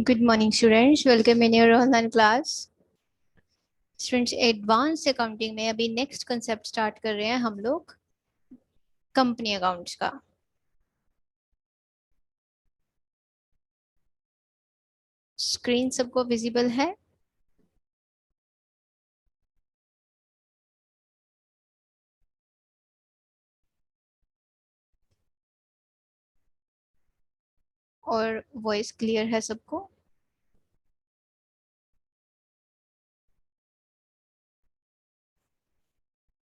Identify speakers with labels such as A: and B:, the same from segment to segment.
A: Good morning students, welcome in your online class. Students, advance accounting में अभी next concept start कर रहे हैं हम लोग, कंपनी अकाउंट्स का। स्क्रीन सबको विजिबल है? और वॉइस क्लियर है सबको?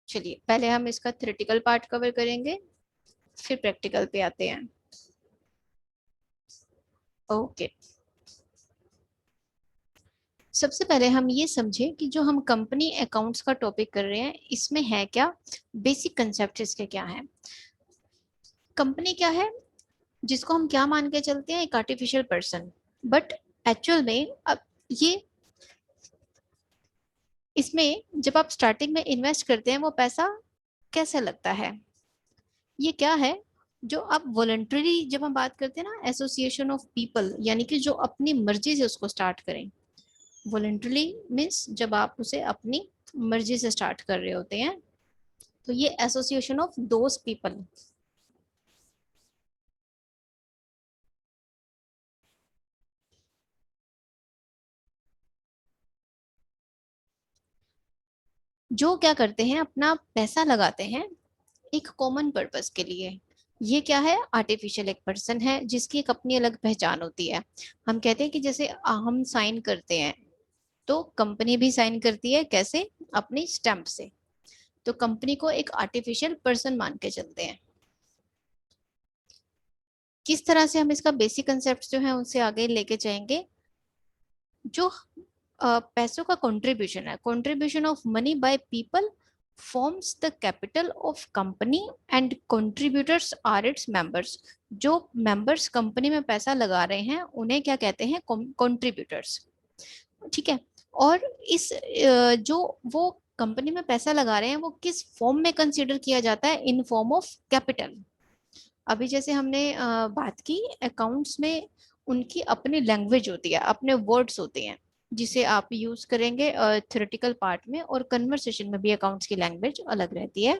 A: चलिए, पहले हम इसका थ्योरेटिकल पार्ट कवर करेंगे, फिर प्रैक्टिकल पे आते हैं। ओके, सबसे पहले हम ये समझें कि जो हम कंपनी अकाउंट्स का टॉपिक कर रहे हैं इसमें है क्या, बेसिक कंसेप्ट इसके क्या है। कंपनी क्या है, जिसको हम क्या मान के चलते हैं, एक आर्टिफिशियल पर्सन। बट एक्चुअल में अब ये, इसमें जब आप स्टार्टिंग में इन्वेस्ट करते हैं वो पैसा कैसे लगता है, ये क्या है। जो आप वॉलंटरी, जब हम बात करते हैं ना, एसोसिएशन ऑफ पीपल, यानी कि जो अपनी मर्जी से उसको स्टार्ट करें। वॉलंटरली मीन्स जब आप उसे अपनी मर्जी से स्टार्ट कर रहे होते हैं, तो ये एसोसिएशन ऑफ दोज पीपल। जो क्या करते हैं, अपना पैसा लगाते हैं एक कॉमन पर्पस के लिए। ये क्या है, आर्टिफिशियल एक पर्सन है जिसकी एक अपनी अलग पहचान होती है। हम कहते हैं कि जैसे हम साइन करते हैं, तो कंपनी भी साइन करती है, कैसे, अपनी स्टैंप से। तो कंपनी को एक आर्टिफिशियल पर्सन मान के चलते हैं। किस तरह से हम इसका बेसिक कंसेप्ट जो है उनसे आगे लेके जाएंगे। जो पैसों का कंट्रीब्यूशन है, contribution of money by people forms the capital of company and contributors are its members. जो मेंबर्स कंपनी में पैसा लगा रहे हैं उन्हें क्या कहते हैं, कंट्रीब्यूटर्स। ठीक है। और इस जो वो कंपनी में पैसा लगा रहे हैं वो किस फॉर्म में कंसीडर किया जाता है, इन फॉर्म ऑफ कैपिटल। अभी जैसे हमने बात की, अकाउंट्स में उनकी अपनी लैंग्वेज होती है, अपने वर्ड्स होते हैं, जिसे आप यूज करेंगे थ्योरेटिकल पार्ट में, और कन्वर्सेशन में भी अकाउंट्स की लैंग्वेज अलग रहती है।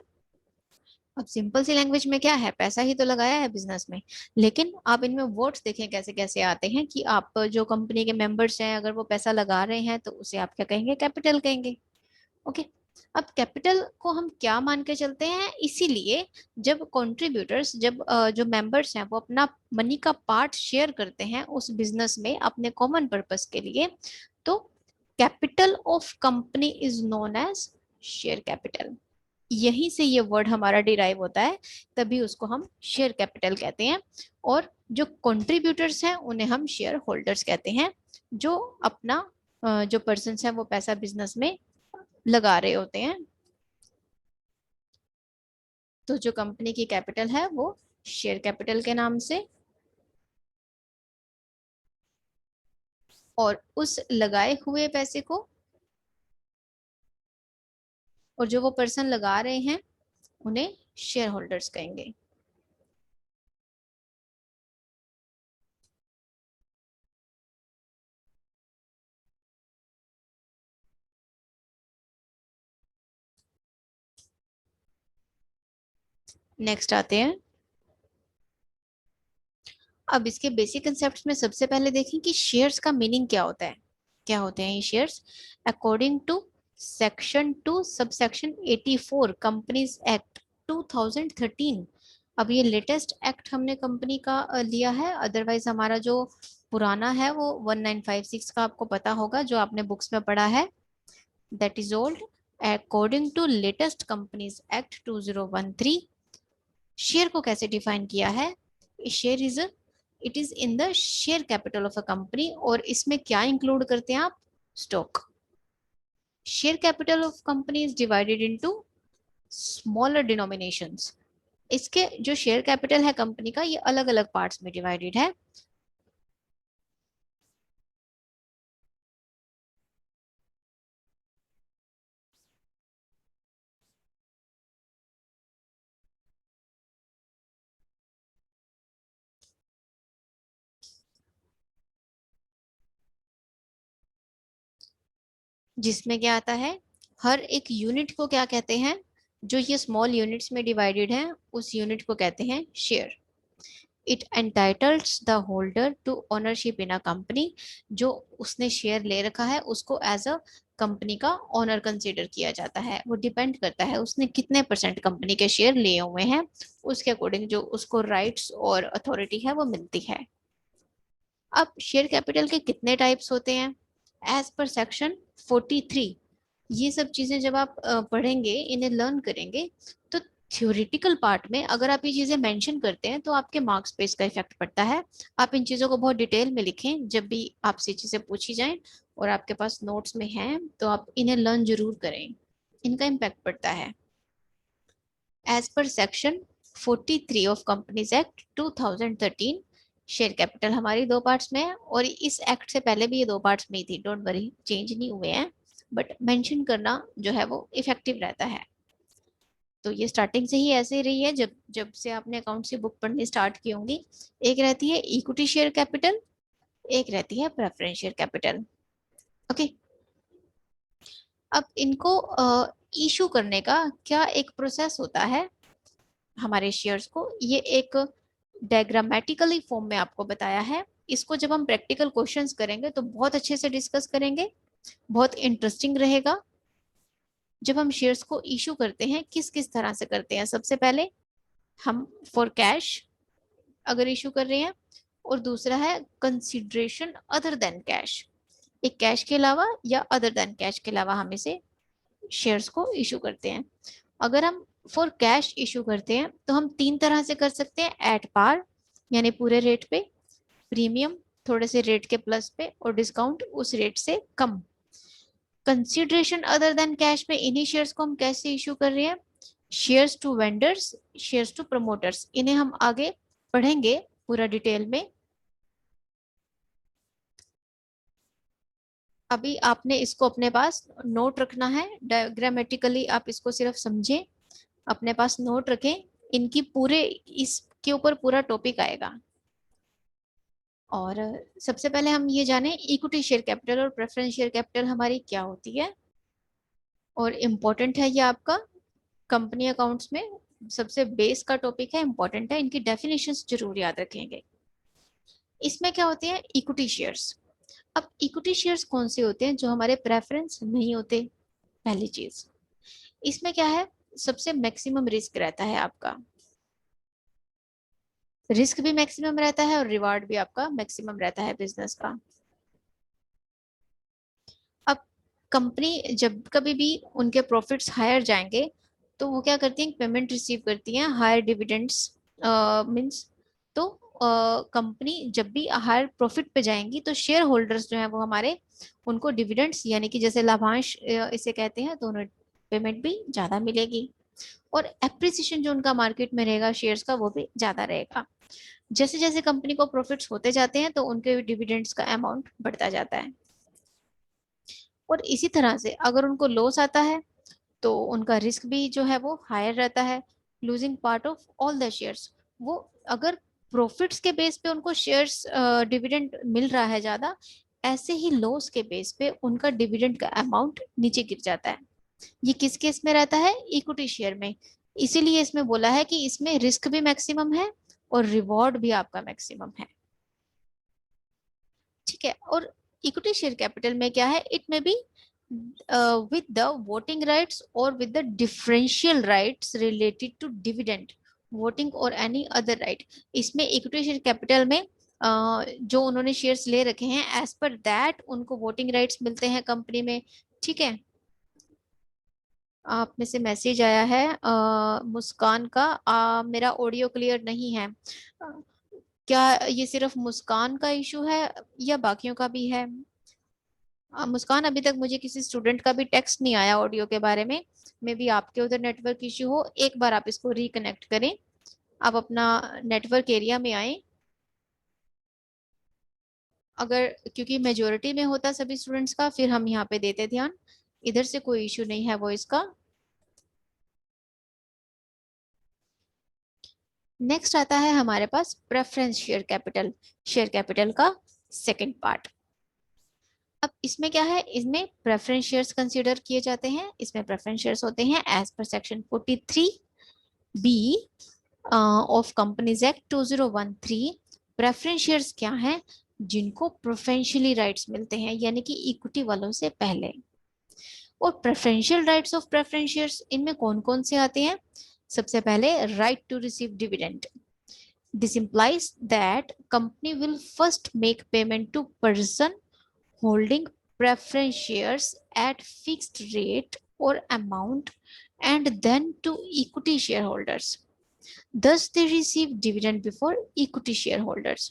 A: अब सिंपल सी लैंग्वेज में क्या है, पैसा ही तो लगाया है बिजनेस में। लेकिन आप इनमें वर्ड्स देखें कैसे कैसे आते हैं, कि आप जो कंपनी के मेंबर्स हैं अगर वो पैसा लगा रहे हैं तो उसे आप क्या कहेंगे, कैपिटल कहेंगे। ओके। अब कैपिटल को हम क्या मान के चलते हैं, इसीलिए जब कंट्रीब्यूटर्स, जब जो मेंबर्स हैं वो अपना मनी का पार्ट शेयर करते हैं उस बिजनेस में अपने कॉमन पर्पस के लिए, तो capital of company is known as share capital. यहीं से ये वर्ड हमारा डिराइव होता है, तभी उसको हम शेयर कैपिटल कहते हैं। और जो कंट्रीब्यूटर्स हैं उन्हें हम शेयर होल्डर्स कहते हैं, जो अपना जो पर्सन है वो पैसा बिजनेस में लगा रहे होते हैं। तो जो कंपनी की कैपिटल है वो शेयर कैपिटल के नाम से, और उस लगाए हुए पैसे को, और जो वो पर्सन लगा रहे हैं उन्हें शेयर होल्डर्स कहेंगे। नेक्स्ट आते हैं। अब इसके बेसिक कंसेप्ट में सबसे पहले देखें कि शेयर्स का मीनिंग क्या होता है। क्या होते हैं ये shares? According to section 2 subsection 84 companies act 2013। अब ये लेटेस्ट एक्ट हमने कंपनी का लिया है, अदरवाइज हमारा जो पुराना है वो 1956 का आपको पता होगा, जो आपने बुक्स में पढ़ा है, that is old. According to latest companies act 2013, share को कैसे डिफाइन किया है, share is, it is in the share capital of a company, और इसमें क्या इंक्लूड करते हैं आप, stock. Share capital of company is divided into smaller denominations. इसके जो शेयर कैपिटल है कंपनी का, ये अलग अलग पार्ट्स में डिवाइडेड है। जिसमें क्या आता है, हर एक यूनिट को क्या कहते हैं, जो ये स्मॉल यूनिट्स में डिवाइडेड है उस यूनिट को कहते हैं share. It entitles the holder to ownership in a company, जो उसने शेयर ले रखा है उसको एज अ कंपनी का ओनर कंसीडर किया जाता है। वो डिपेंड करता है उसने कितने परसेंट कंपनी के शेयर लिए हुए हैं, उसके अकॉर्डिंग जो उसको राइट्स और अथॉरिटी है वो मिलती है। अब शेयर कैपिटल के कितने टाइप्स होते हैं, एज पर सेक्शन 43, ये सब चीजें जब आप पढ़ेंगे, इन्हें लर्न करेंगे, तो थ्योरेटिकल पार्ट में अगर आप ये चीजें मेंशन करते हैं तो आपके मार्क्स पे इसका इफेक्ट पड़ता है। आप इन चीजों को बहुत डिटेल में लिखें, जब भी आपसे चीजें पूछी जाएं और आपके पास नोट्स में हैं तो आप इन्हें लर्न जरूर करें, इनका इम्पैक्ट पड़ता है। As per section 43 of companies act 2013, share capital हमारी दो पार्ट्स में है, और इस एक्ट से पहले भी ये दो पार्ट्स में ही थी, डोंट वरी, चेंज नहीं हुए हैं, बट मेंशन करना जो है वो इफेक्टिव रहता है। तो ये स्टार्टिंग से ही ऐसे ही रही है, जब जब से आपने अकाउंट्स की बुक पढ़नी स्टार्ट की होंगी। एक रहती है इक्विटी शेयर कैपिटल, एक रहती है प्रेफरेंस शेयर कैपिटल। ओके, अब इनको इशू करने का क्या एक प्रोसेस होता है हमारे शेयर्स को, ये एक डायग्रामेटिकली फॉर्म में आपको बताया है। इसको जब हम प्रैक्टिकल क्वेश्चंस करेंगे तो बहुत अच्छे से डिस्कस करेंगे, बहुत इंटरेस्टिंग रहेगा। जब हम शेयर्स को इशू करते हैं किस किस तरह से करते हैं, सबसे पहले हम फॉर कैश अगर इशू कर रहे हैं, और दूसरा है कंसिडरेशन अदर देन कैश, एक कैश के अलावा या अदर देन कैश के अलावा हम इसे शेयर्स को इशू करते हैं। अगर हम फॉर कैश इशू करते हैं तो हम तीन तरह से कर सकते हैं, एट पार यानी पूरे रेट पे, प्रीमियम थोड़े से रेट के प्लस पे, और डिस्काउंट उस रेट से कम। कंसिडरेशन अदर देन कैश में इन्हीं शेयर्स को हम कैसे इशू कर रहे हैं, shares to vendors, shares to promoters, इन्हें हम आगे पढ़ेंगे पूरा डिटेल में। अभी आपने इसको अपने पास नोट रखना है, डायग्रामेटिकली आप इसको सिर्फ समझें, अपने पास नोट रखें, इनकी पूरे इसके ऊपर पूरा टॉपिक आएगा। और सबसे पहले हम ये जाने इक्विटी शेयर कैपिटल और प्रेफरेंस शेयर कैपिटल हमारी क्या होती है, और इम्पोर्टेंट है ये आपका कंपनी अकाउंट्स में सबसे बेस का टॉपिक है, इंपॉर्टेंट है, इनकी डेफिनेशंस जरूर याद रखेंगे। इसमें क्या होते हैं इक्विटी शेयर्स। अब इक्विटी शेयर्स कौन से होते हैं, जो हमारे प्रेफरेंस नहीं होते, पहली चीज। इसमें क्या है, सबसे मैक्सिमम रिस्क रहता है आपका, रिस्क भी मैक्सिमम रहता है और रिवार्ड भी आपका मैक्सिमम रहता है बिजनेस का। अब कंपनी जब कभी भी उनके प्रॉफिट्स हायर जाएंगे तो वो क्या करती हैं, पेमेंट रिसीव करती हैं हायर डिविडेंड्स, मींस, तो कंपनी जब भी हायर प्रॉफिट पे जाएंगी तो शेयर होल्डर्स जो है वो हमारे, उनको डिविडेंड्स यानी कि जैसे लाभांश इसे कहते हैं, तो उन्हें पेमेंट भी ज्यादा मिलेगी, और एप्रिसिएशन जो उनका मार्केट में रहेगा शेयर्स का वो भी ज्यादा रहेगा। जैसे जैसे कंपनी को प्रॉफिट्स होते जाते हैं तो उनके डिविडेंड्स का अमाउंट बढ़ता जाता है। और इसी तरह से अगर उनको लॉस आता है तो उनका रिस्क भी जो है वो हायर रहता है, losing part of all the shares. वो अगर प्रॉफिट्स के बेस पे उनको शेयर्स डिविडेंड मिल रहा है ज्यादा, ऐसे ही लॉस के बेस पे उनका डिविडेंड का अमाउंट नीचे गिर जाता है। ये किस केस में रहता है, इक्विटी शेयर में। इसीलिए इसमें बोला है कि इसमें रिस्क भी मैक्सिमम है और रिवॉर्ड भी आपका मैक्सिमम है। ठीक है, और इक्विटी शेयर कैपिटल में क्या है, इट में B with the voting rights or with the differential rights related to dividend, voting or any other right। इसमें इक्विटी शेयर कैपिटल में जो उन्होंने शेयर्स ले रखे हैं एज पर दैट उनको वोटिंग राइट्स मिलते हैं कंपनी में। ठीक है, आप में से मैसेज आया है मुस्कान का, मेरा ऑडियो क्लियर नहीं है। क्या ये सिर्फ मुस्कान का इशू है या बाकियों का भी है? मुस्कान, अभी तक मुझे किसी स्टूडेंट का भी टेक्स्ट नहीं आया ऑडियो के बारे में। मे बी आपके उधर नेटवर्क इश्यू हो, एक बार आप इसको रिकनेक्ट करें, आप अपना नेटवर्क एरिया में आए। अगर, क्योंकि मेजोरिटी में होता सभी स्टूडेंट्स का, फिर हम यहाँ पे देते ध्यान, इधर से कोई इशू नहीं है वॉइस का। नेक्स्ट आता है हमारे पास preference share capital, share capital का सेकंड पार्ट। अब इसमें क्या है, इसमें प्रेफरेंस शेयर्स कंसीडर किए जाते हैं। इसमें प्रेफरेंस शेयर्स होते हैं as per section 43B of companies act 2013। Preference shares क्या है, जिनको प्रेफरेंशियली राइट्स मिलते हैं, यानी कि इक्विटी वालों से पहले। और preferential rights of preference shares इनमें कौन कौन से आते हैं? सबसे पहले right to receive dividend. This implies that company will first make payment to person holding preference shares at fixed rate or amount and then to equity shareholders. Thus they receive dividend before equity shareholders.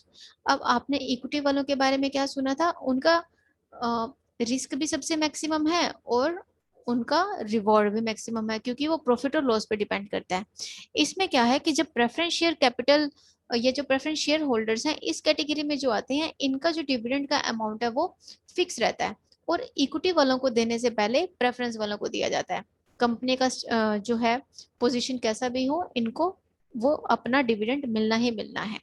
A: अब आपने equity वालों के बारे में क्या सुना था? उनका रिस्क भी सबसे मैक्सिमम है और उनका रिवॉर्ड भी मैक्सिमम है, क्योंकि वो प्रॉफिट और लॉस पे डिपेंड करता है। इसमें क्या है कि जब प्रेफरेंस शेयर कैपिटल, ये जो प्रेफरेंस शेयर होल्डर्स हैं इस कैटेगरी में जो आते हैं, इनका जो डिविडेंड का अमाउंट है वो फिक्स रहता है और इक्विटी वालों को देने से पहले प्रेफरेंस वालों को दिया जाता है। कंपनी का जो है पोजीशन कैसा भी हो, इनको वो अपना डिविडेंड मिलना ही मिलना है।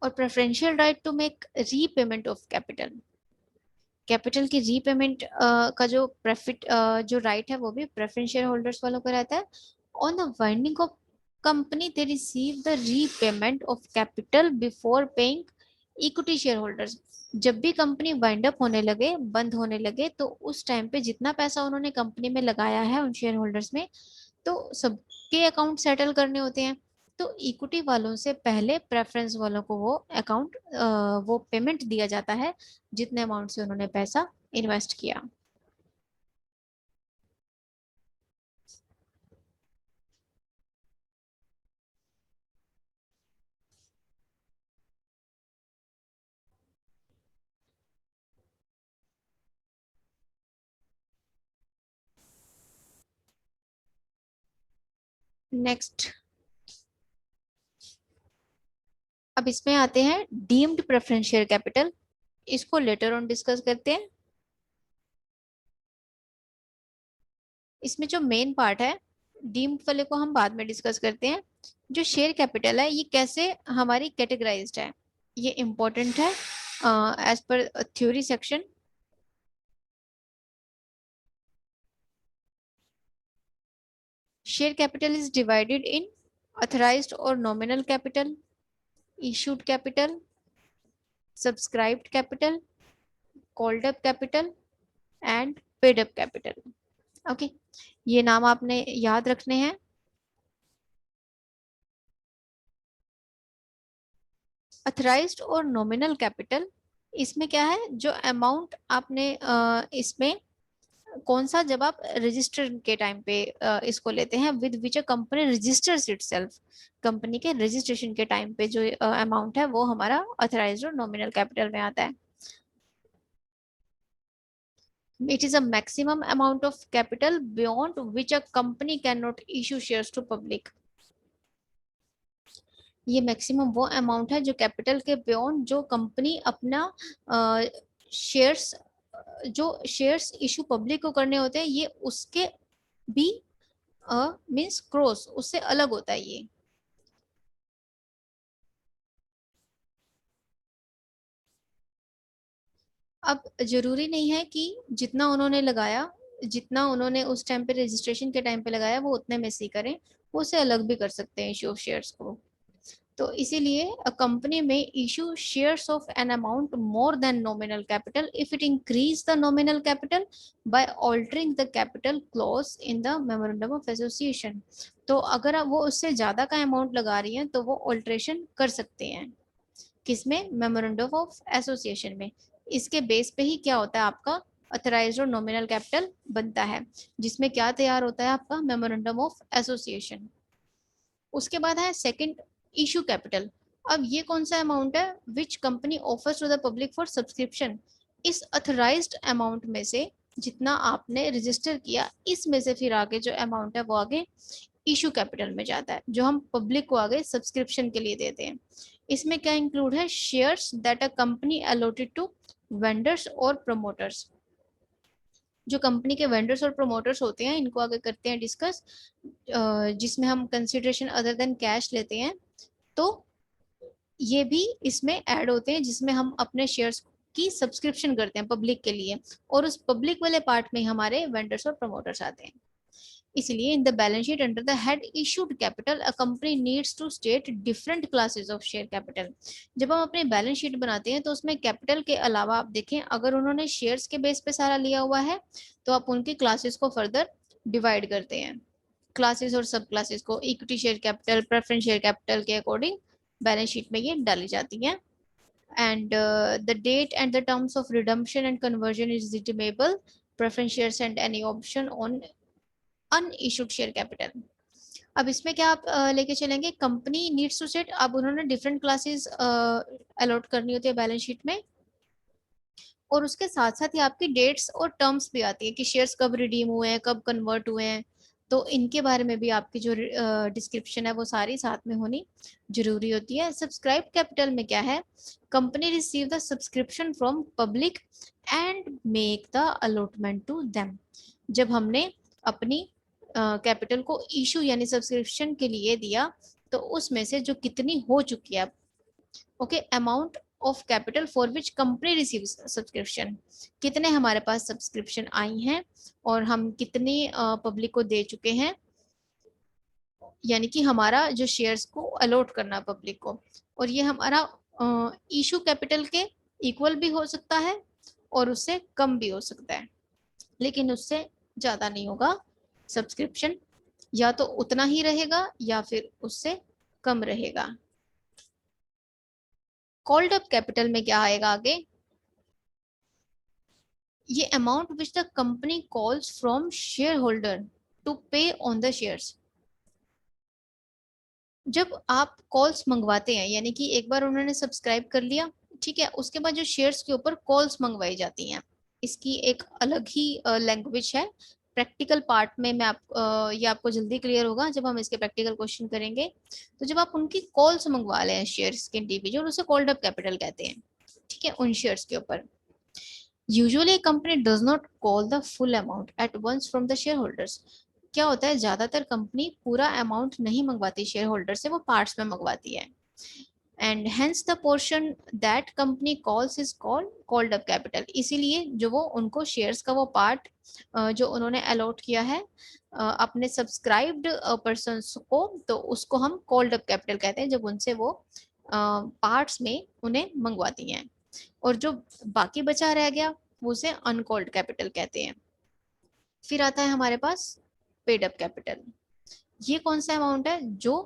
A: और preferential right to make repayment of capital, capital की रीपेमेंट का जो प्रॉफिट जो राइट है वो भी प्रेफरेंस शेयर होल्डर्स वालों को रहता है। On the winding of company they receive the repayment of capital before paying equity share holders. जब भी कंपनी वाइंड अप होने लगे, बंद होने लगे, तो उस टाइम पे जितना पैसा उन्होंने कंपनी में लगाया है उन शेयर होल्डर्स में, तो सबके अकाउंट सेटल करने होते हैं। तो इक्विटी वालों से पहले प्रेफरेंस वालों को वो अकाउंट वो पेमेंट दिया जाता है जितने अमाउंट से उन्होंने पैसा इन्वेस्ट किया। नेक्स्ट, अब इसमें आते हैं डीम्ड प्रेफरेंस शेयर कैपिटल। इसको लेटर ऑन डिस्कस करते हैं। इसमें जो मेन पार्ट है, डीम्ड वाले को हम बाद में डिस्कस करते हैं। जो शेयर कैपिटल है ये कैसे हमारी कैटेगराइज्ड है, ये इंपॉर्टेंट है as per theory section. Share capital is divided in authorized or nominal capital, issued capital, subscribed capital, called up capital and paid up capital. Okay, ये नाम आपने याद रखने हैं। अथराइज्ड और नॉमिनल कैपिटल, इसमें क्या है, जो अमाउंट आपने इसमें कौन सा, जब आप रजिस्टर के टाइम पे इसको लेते हैं with which a company registers itself, company के रजिस्ट्रेशन के टाइम पे जो अमाउंट है वो हमारा अथराइज्ड और नॉमिनल कैपिटल में आता है। It is a maximum amount of capital beyond which a company cannot issue shares to public. ये मैक्सिमम वो अमाउंट है जो कैपिटल के बियॉन्ड जो कंपनी अपना शेयर्स जो शेयर्स इशू पब्लिक को करने होते हैं, ये उसके भी मींस क्रॉस उससे अलग होता है ये। अब जरूरी नहीं है कि जितना उन्होंने लगाया, जितना उन्होंने उस टाइम पे रजिस्ट्रेशन के टाइम पे लगाया वो उतने में से करें, वो उसे अलग भी कर सकते हैं इशू ऑफ शेयर्स को। तो इसीलिए अ कंपनी में issue shares of an amount more than nominal capital if it increase the nominal capital by altering the capital clause in the memorandum of association. तो अगर वो उससे ज्यादा का अमाउंट लगा रही हैं तो वो ऑल्ट्रेशन कर सकते हैं, किसमें, मेमोरेंडम ऑफ एसोसिएशन में। इसके बेस पे ही क्या होता है आपका अथराइज्ड और नॉमिनल कैपिटल बनता है, जिसमें क्या तैयार होता है आपका मेमोरेंडम ऑफ एसोसिएशन। उसके बाद है सेकंड, इशू कैपिटल। अब ये कौन सा अमाउंट है which company offers to the public for subscription. इस अथराइज्ड अमाउंट में से जितना आपने रजिस्टर किया, इसमें से फिर आगे जो अमाउंट है वो आगे इशू कैपिटल में जाता है, जो हम पब्लिक को आगे सब्सक्रिप्शन के लिए देते हैं। इसमें क्या इंक्लूड है, shares that a company allotted to vendors और प्रमोटर्स। जो कंपनी के वेंडर्स और प्रमोटर्स होते हैं इनको आगे करते हैं डिस्कस, जिसमें हम कंसिडरेशन अदर देन कैश लेते हैं। तो ये भी इसमें ऐड होते हैं, जिसमें हम अपने शेयर्स की सब्सक्रिप्शन करते हैं पब्लिक के लिए, और उस पब्लिक वाले पार्ट में हमारे वेंडर्स और प्रमोटर्स आते हैं। इसलिए in the balance sheet under the head issued capital a company needs to state different classes of share capital. जब हम अपनी बैलेंस शीट बनाते हैं तो उसमें कैपिटल के अलावा आप देखें, अगर उन्होंने शेयर्स के बेस पे सारा लिया हुआ है तो आप उनकी क्लासेस को फर्दर डिवाइड करते हैं, क्लासेस और सब क्लासेस को equity share capital, preference share capital के अकॉर्डिंग बैलेंस शीट में ये डाली जाती है। And the date and the terms of redemption and conversion is redeemable preference shares and any option on unissued share capital। अब इसमें क्या आप लेके चलेंगे, कंपनी नीड्स टू सेट, अब उन्होंने डिफरेंट क्लासेस अलॉट करनी होती है बैलेंस शीट में, और उसके साथ साथ ही आपकी डेट्स और टर्म्स भी आती है कि शेयर्स कब रिडीम हुए हैं, कब कन्वर्ट हुए हैं, तो इनके बारे में भी आपकी जो डिस्क्रिप्शन है वो सारी साथ में होनी जरूरी होती है। सब्सक्राइब कैपिटल में क्या है, company receive the subscription from public and make the allotment to them. जब हमने अपनी कैपिटल को इशू यानी सब्सक्रिप्शन के लिए दिया, तो उसमें से जो कितनी हो चुकी है, okay, amount of capital for which company receive subscription, कितने हमारे पास सब्सक्रिप्शन आई हैं और हम कितनी पब्लिक को दे चुके हैं, यानी कि हमारा जो शेयर्स को अलॉट करना पब्लिक को, और ये हमारा इशू कैपिटल के इक्वल भी हो सकता है और उससे कम भी हो सकता है, लेकिन उससे ज्यादा नहीं होगा सब्सक्रिप्शन, या तो उतना ही रहेगा या फिर उससे कम रहेगा। कॉल्ड अप कैपिटल में क्या आएगा आगे, ये amount which the company calls from share holder to pay on the shares. जब आप कॉल्स मंगवाते हैं, यानी कि एक बार उन्होंने सब्सक्राइब कर लिया, ठीक है, उसके बाद जो शेयर्स के ऊपर कॉल्स मंगवाई जाती हैं, इसकी एक अलग ही लैंग्वेज है। प्रैक्टिकल पार्ट में मैं ये आपको जल्दी क्लियर होगा जब हम इसके प्रैक्टिकल क्वेश्चन करेंगे। तो जब आप उनकी कॉल्स मंगवा लें शेयर्स के इंडिविजुअल, उसे कॉल्ड अप कैपिटल कहते हैं, ठीक है, उन शेयर्स के ऊपर। Usually company does not call the full amount at once from the share holders. क्या होता है, ज्यादातर कंपनी पूरा अमाउंट नहीं मंगवाती शेयर होल्डर से, वो पार्ट्स में मंगवाती है, and hence the portion that company calls is called up capital. इसीलिए जो वो उनको शेयर्स का वो पार्ट जो उन्होंने अलॉट किया है अपने सब्सक्राइब्ड पर्सन को, तो उसको हम कॉल्ड अप कैपिटल कहते हैं, जब उनसे वो पार्ट्स में उन्हें मंगवाती हैं, और जो बाकी बचा रह गया वो उसे अनकॉल्ड कैपिटल कहते हैं। फिर आता है हमारे पास पेड अप कैपिटल। ये कौन सा अमाउंट है जो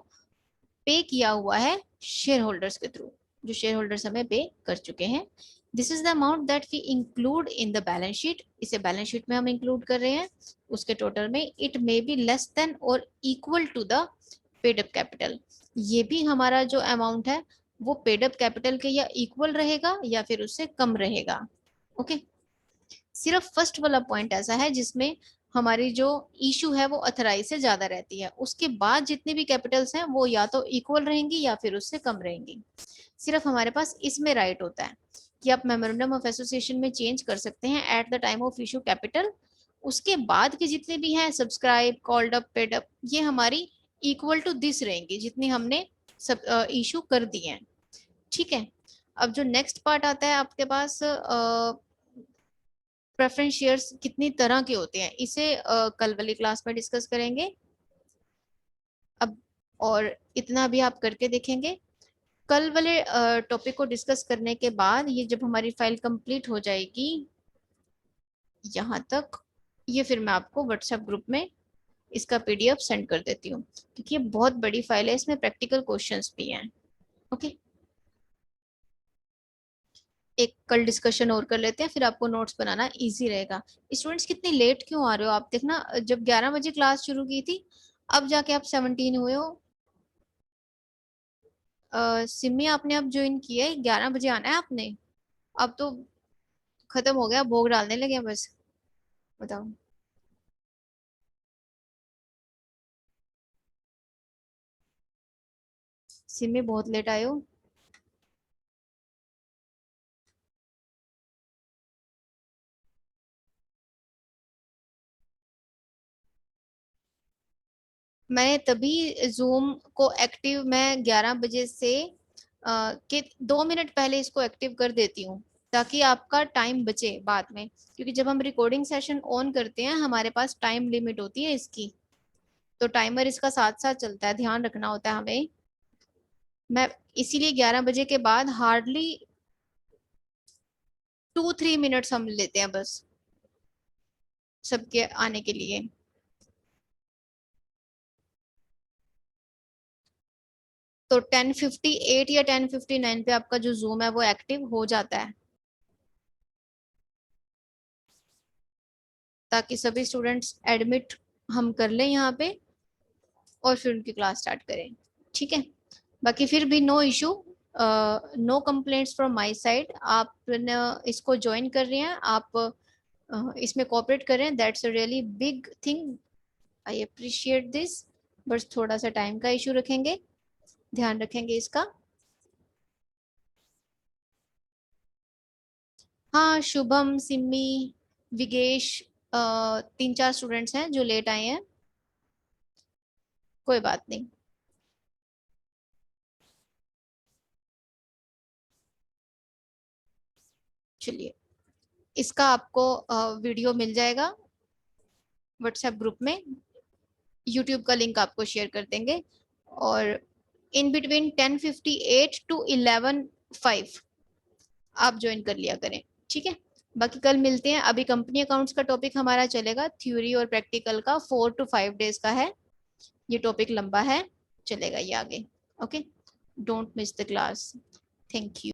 A: पे किया हुआ है शेयर होल्डर्स के थ्रू, जो शेयर होल्डर्स हमें पे कर चुके हैं। This is the amount that we include in the balance sheet, इसे बैलेंस शीट में हम इंक्लूड कर रहे हैं उसके टोटल में। It may be less than और equal to the paid up capital. ये भी हमारा जो अमाउंट है वो पेड अप कैपिटल के या इक्वल रहेगा या फिर उससे कम रहेगा। ओके, सिर्फ फर्स्ट वाला पॉइंट ऐसा है जिसमें हमारी जो इशू है वो अथराइज से ज्यादा रहती है, उसके बाद जितनी भी कैपिटल्स हैं वो या तो इक्वल रहेंगी या फिर उससे कम रहेंगी। सिर्फ हमारे पास इसमें राइट होता है कि आप मेमोरेंडम ऑफ एसोसिएशन में चेंज कर सकते हैं at the time of issue capital. उसके बाद के जितने भी हैं subscribe, called up, paid up, ये हमारी इक्वल टू दिस रहेंगी जितनी हमने सब इशू कर दी है, ठीक है। अब जो नेक्स्ट पार्ट आता है आपके पास, प्रेफरेंस शेयर्स कितनी तरह के होते हैं, इसे कल वाली क्लास में डिस्कस करेंगे। अब और इतना भी आप करके देखेंगे। कल वाले टॉपिक को डिस्कस करने के बाद ये जब हमारी फाइल कंप्लीट हो जाएगी यहाँ तक, ये फिर मैं आपको व्हाट्सएप ग्रुप में इसका पीडीएफ सेंड कर देती हूँ, क्योंकि ये बहुत बड़ी फाइल है, इसमें प्रैक्टिकल क्वेश्चंस भी हैं। ओके, एक कल डिस्कशन और कर लेते हैं, फिर आपको नोट्स बनाना इजी रहेगा। स्टूडेंट्स कितनी लेट क्यों आ रहे हो आप, देखना जब 11 बजे क्लास शुरू की थी, अब जाके आप 17 हुए हो। सिमी आपने अब ज्वाइन किया है, 11 बजे आना है आपने, अब तो खत्म हो गया, भोग डालने लगे हैं बस। बताओ, सिमी बहुत लेट आए हो। मैंने तभी जूम को एक्टिव मैं 11 बजे से कि 2 मिनट पहले इसको एक्टिव कर देती हूँ ताकि आपका टाइम बचे बाद में, क्योंकि जब हम रिकॉर्डिंग सेशन ऑन करते हैं हमारे पास टाइम लिमिट होती है इसकी, तो टाइमर इसका साथ साथ चलता है, ध्यान रखना होता है हमें। मैं इसीलिए 11 बजे के बाद हार्डली 2-3 मिनट्स हम लेते हैं बस सबके आने के लिए। तो 10:58 या 10:59 पे आपका जो जूम है वो एक्टिव हो जाता है, ताकि सभी स्टूडेंट्स एडमिट हम कर लें यहाँ पे और फिर उनकी क्लास स्टार्ट करें। ठीक है, बाकी फिर भी no issue, no complaints from my side. आप इसको ज्वाइन कर रहे हैं, आप इसमें कोऑपरेट कर रहे हैं, that's a really big thing, I appreciate this. बस थोड़ा सा टाइम का इशू रखेंगे, ध्यान रखेंगे इसका। हाँ, शुभम, सिमी, विगेश, 3-4 स्टूडेंट्स हैं जो लेट आए हैं, कोई बात नहीं। चलिए, इसका आपको वीडियो मिल जाएगा व्हाट्सएप ग्रुप में, यूट्यूब का लिंक आपको शेयर कर देंगे। और इन बिटवीन 10:58 to 11:05 आप ज्वाइन कर लिया करें। ठीक है, बाकी कल मिलते हैं। अभी कंपनी अकाउंट्स का टॉपिक हमारा चलेगा, थ्योरी और प्रैक्टिकल का 4 to 5 डेज का है, ये टॉपिक लंबा है, चलेगा ये आगे। Okay, don't miss the class. Thank you.